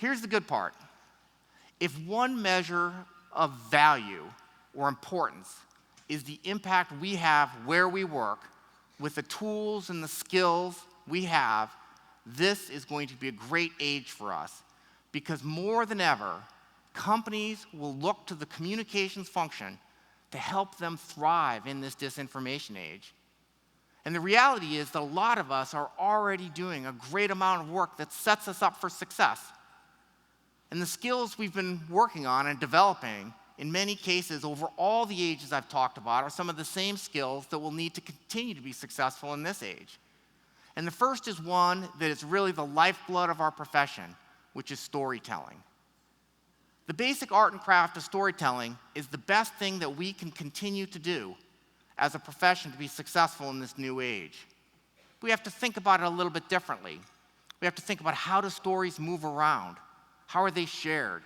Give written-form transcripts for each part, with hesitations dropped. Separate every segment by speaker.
Speaker 1: Here's the good part. If one measure of value or importance is the impact we have where we work with the tools and the skills we have, this is going to be a great age for us, because more than ever, companies will look to the communications function to help them thrive in this disinformation age. And the reality is that a lot of us are already doing a great amount of work that sets us up for success. And the skills we've been working on and developing, in many cases over all the ages I've talked about, are some of the same skills that we'll need to continue to be successful in this age. And the first is one that is really the lifeblood of our profession, which is storytelling. The basic art and craft of storytelling is the best thing that we can continue to do as a profession to be successful in this new age. We have to think about it a little bit differently. We have to think about, how do stories move around? How are they shared?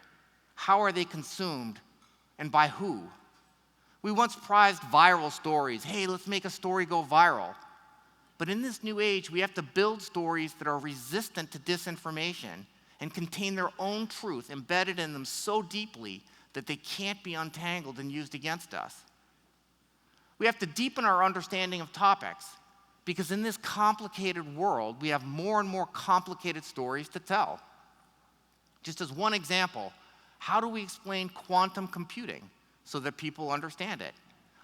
Speaker 1: How are they consumed? And by who? We once prized viral stories. Hey, let's make a story go viral. But in this new age, we have to build stories that are resistant to disinformation and contain their own truth embedded in them so deeply that they can't be untangled and used against us. We have to deepen our understanding of topics, because in this complicated world, we have more and more complicated stories to tell. Just as one example, how do we explain quantum computing so that people understand it?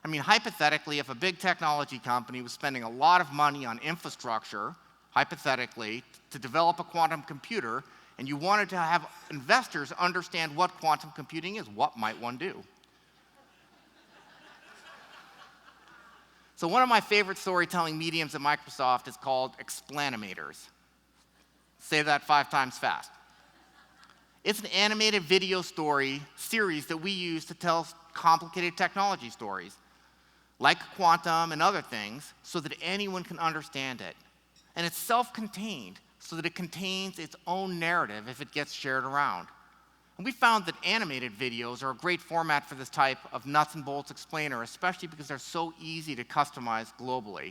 Speaker 1: I mean, hypothetically, if a big technology company was spending a lot of money on infrastructure, hypothetically, to develop a quantum computer, and you wanted to have investors understand what quantum computing is, what might one do? So one of my favorite storytelling mediums at Microsoft is called explanimators. Say that 5 times fast. It's an animated video story series that we use to tell complicated technology stories, like quantum and other things, so that anyone can understand it. And it's self-contained, so that it contains its own narrative if it gets shared around. And we found that animated videos are a great format for this type of nuts and bolts explainer, especially because they're so easy to customize globally.